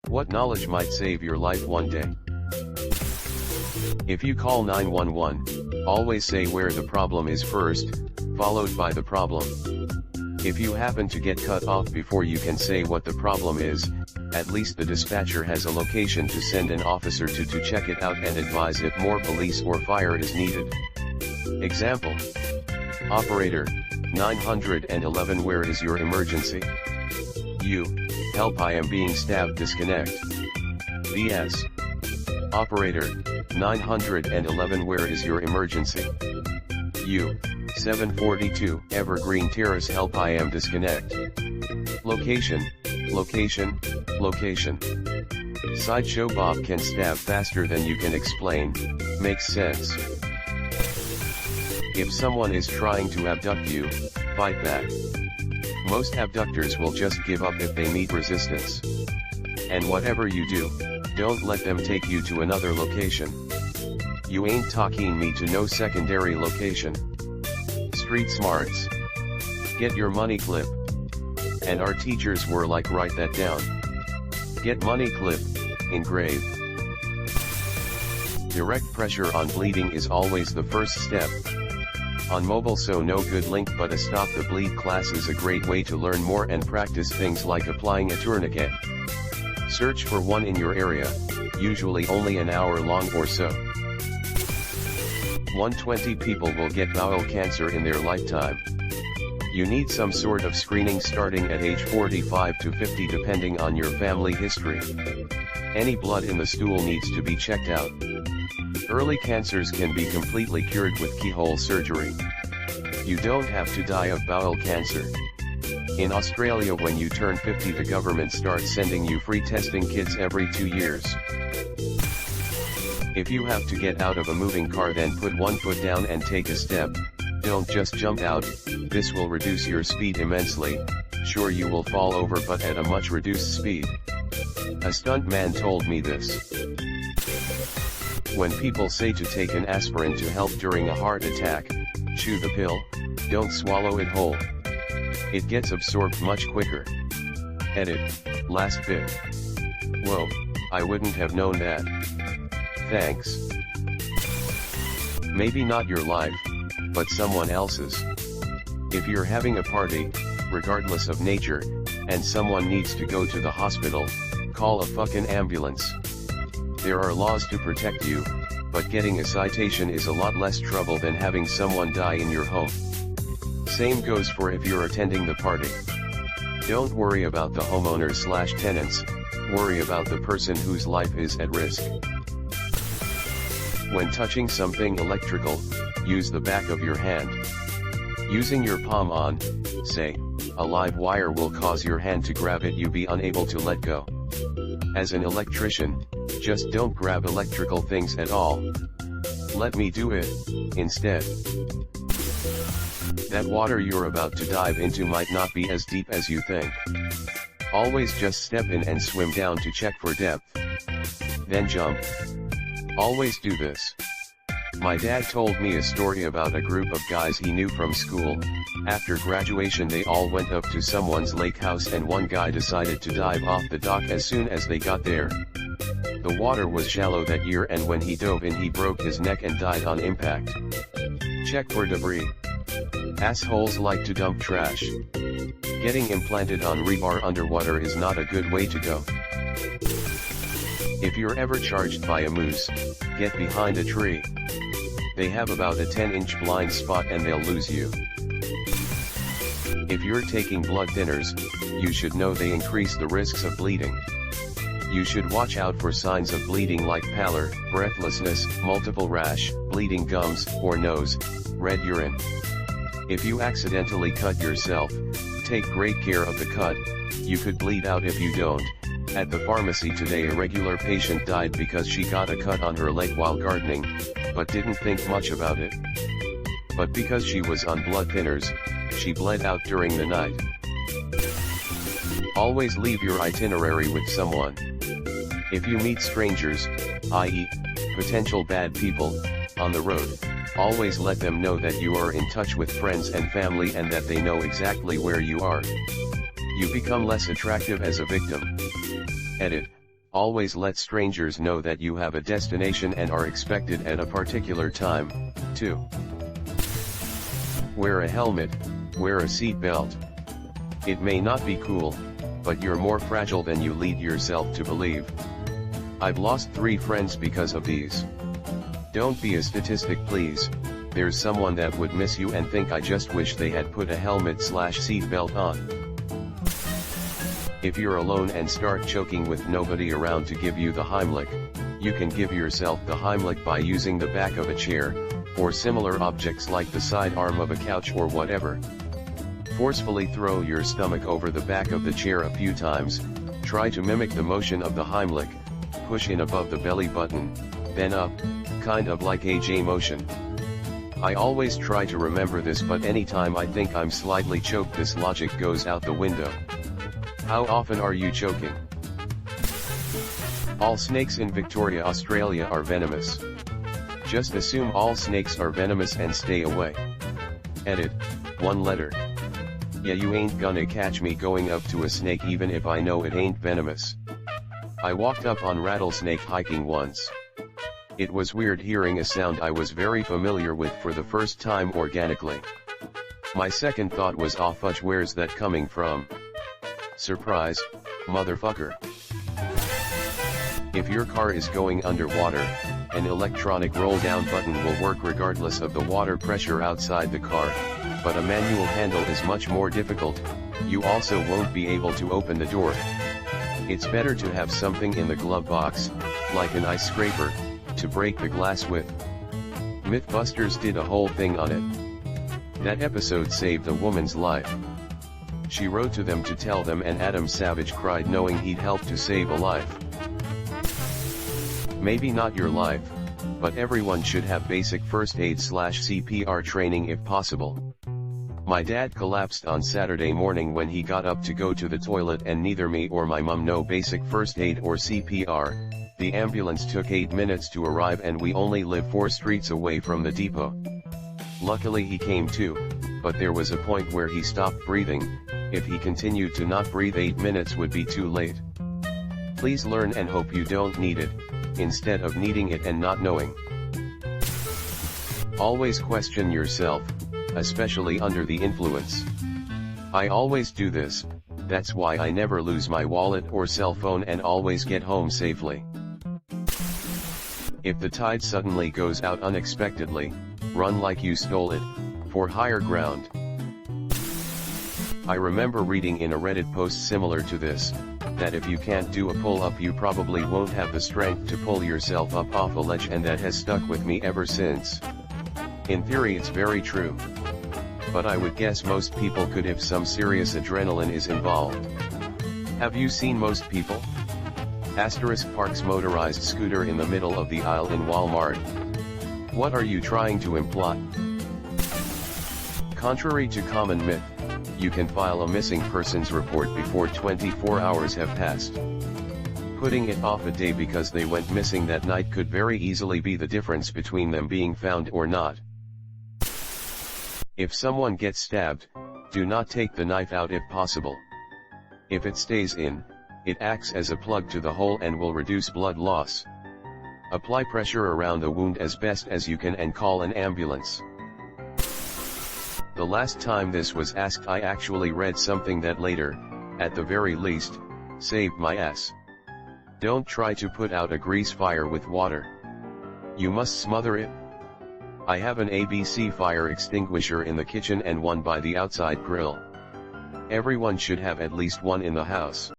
What knowledge might save your life one day? If you call 911, always say where the problem is first, followed by the problem. If you happen to get cut off before you can say what the problem is, at least the dispatcher has a location to send an officer to check it out and advise if more police or fire is needed. Example. Operator, 911, where is your emergency? You, help, I am being stabbed, disconnect. BS. Operator, 911, where is your emergency? You, 742 Evergreen Terrace, help, I am disconnect. Location, location, location. Sideshow Bob can stab faster than you can explain, makes sense. If someone is trying to abduct you, fight back. Most abductors will just give up if they meet resistance. And whatever you do, don't let them take you to another location. You ain't talking me to no secondary location. Street smarts. Get your money clip. And our teachers were like, write that down. Get money clip, engrave. Direct pressure on bleeding is always the first step. On mobile, so no good link, but a Stop the Bleed class is a great way to learn more and practice things like applying a tourniquet. Search for one in your area, usually only an hour long or so. 120 people will get bowel cancer in their lifetime. You need some sort of screening starting at age 45 to 50 depending on your family history. Any blood in the stool needs to be checked out. Early cancers can be completely cured with keyhole surgery. You don't have to die of bowel cancer. In Australia, when you turn 50, the government starts sending you free testing kits every 2 years. If you have to get out of a moving car, then put one foot down and take a step. Don't just jump out, this will reduce your speed immensely. Sure, you will fall over, but at a much reduced speed. A stuntman told me this. When people say to take an aspirin to help during a heart attack, chew the pill, don't swallow it whole. It gets absorbed much quicker. Edit, last bit. Whoa, I wouldn't have known that. Thanks. Maybe not your life, but someone else's. If you're having a party, regardless of nature, and someone needs to go to the hospital, call a fucking ambulance. There are laws to protect you, but getting a citation is a lot less trouble than having someone die in your home. Same goes for if you're attending the party. Don't worry about the homeowners/tenants, worry about the person whose life is at risk. When touching something electrical, use the back of your hand. Using your palm on, say, a live wire will cause your hand to grab it, you be unable to let go. As an electrician, just don't grab electrical things at all. Let me do it, instead. That water you're about to dive into might not be as deep as you think. Always just step in and swim down to check for depth. Then jump. Always do this. My dad told me a story about a group of guys he knew from school. After graduation, they all went up to someone's lake house, and one guy decided to dive off the dock as soon as they got there. The water was shallow that year, and when he dove in, he broke his neck and died on impact. Check for debris. Assholes like to dump trash. Getting implanted on rebar underwater is not a good way to go. If you're ever charged by a moose, get behind a tree. They have about a 10-inch blind spot and they'll lose you. If you're taking blood thinners, you should know they increase the risks of bleeding. You should watch out for signs of bleeding like pallor, breathlessness, multiple rash, bleeding gums or nose, red urine. If you accidentally cut yourself, take great care of the cut. You could bleed out if you don't. At the pharmacy today, a regular patient died because she got a cut on her leg while gardening, but didn't think much about it. But because she was on blood thinners, she bled out during the night. Always leave your itinerary with someone. If you meet strangers, i.e., potential bad people, on the road, always let them know that you are in touch with friends and family and that they know exactly where you are. You become less attractive as a victim. Edit, Always let strangers know that you have a destination and are expected at a particular time. 2. Wear a helmet, wear a seat belt. It may not be cool, but you're more fragile than you lead yourself to believe. I've lost 3 friends because of these. Don't be a statistic, please. There's someone that would miss you and think I just wish they had put a helmet/seat belt on. If you're alone and start choking with nobody around to give you the Heimlich, you can give yourself the Heimlich by using the back of a chair, or similar objects like the side arm of a couch or whatever. Forcefully throw your stomach over the back of the chair a few times, try to mimic the motion of the Heimlich, push in above the belly button, then up, kind of like a J motion. I always try to remember this, but anytime I think I'm slightly choked, this logic goes out the window. How often are you choking? All snakes in Victoria, Australia are venomous. Just assume all snakes are venomous and stay away. Edit, 1 letter. Yeah, you ain't gonna catch me going up to a snake even if I know it ain't venomous. I walked up on rattlesnake hiking once. It was weird hearing a sound I was very familiar with for the first time organically. My second thought was, "Aw fudge, where's that coming from?" Surprise, motherfucker. If your car is going underwater, an electronic roll-down button will work regardless of the water pressure outside the car, but a manual handle is much more difficult. You also won't be able to open the door. It's better to have something in the glove box, like an ice scraper, to break the glass with. Mythbusters did a whole thing on it. That episode saved a woman's life. She wrote to them to tell them, and Adam Savage cried knowing he'd helped to save a life. Maybe not your life, but everyone should have basic first aid/CPR training if possible. My dad collapsed on Saturday morning when he got up to go to the toilet, and neither me or my mum know basic first aid or CPR. The ambulance took 8 minutes to arrive and we only live 4 streets away from the depot. Luckily he came to, but there was a point where he stopped breathing. If he continued to not breathe, 8 minutes would be too late. Please learn and hope you don't need it, instead of needing it and not knowing. Always question yourself, especially under the influence. I always do this, that's why I never lose my wallet or cell phone and always get home safely. If the tide suddenly goes out unexpectedly, run like you stole it, for higher ground. I remember reading in a Reddit post similar to this, that if you can't do a pull-up you probably won't have the strength to pull yourself up off a ledge, and that has stuck with me ever since. In theory it's very true. But I would guess most people could if some serious adrenaline is involved. Have you seen most people? Parks motorized scooter in the middle of the aisle in Walmart. What are you trying to imply? Contrary to common myth, you can file a missing persons report before 24 hours have passed. Putting it off a day because they went missing that night could very easily be the difference between them being found or not. If someone gets stabbed, do not take the knife out if possible. If it stays in, it acts as a plug to the hole and will reduce blood loss. Apply pressure around the wound as best as you can and call an ambulance. The last time this was asked I actually read something that later, at the very least, saved my ass. Don't try to put out a grease fire with water. You must smother it. I have an ABC fire extinguisher in the kitchen and one by the outside grill. Everyone should have at least one in the house.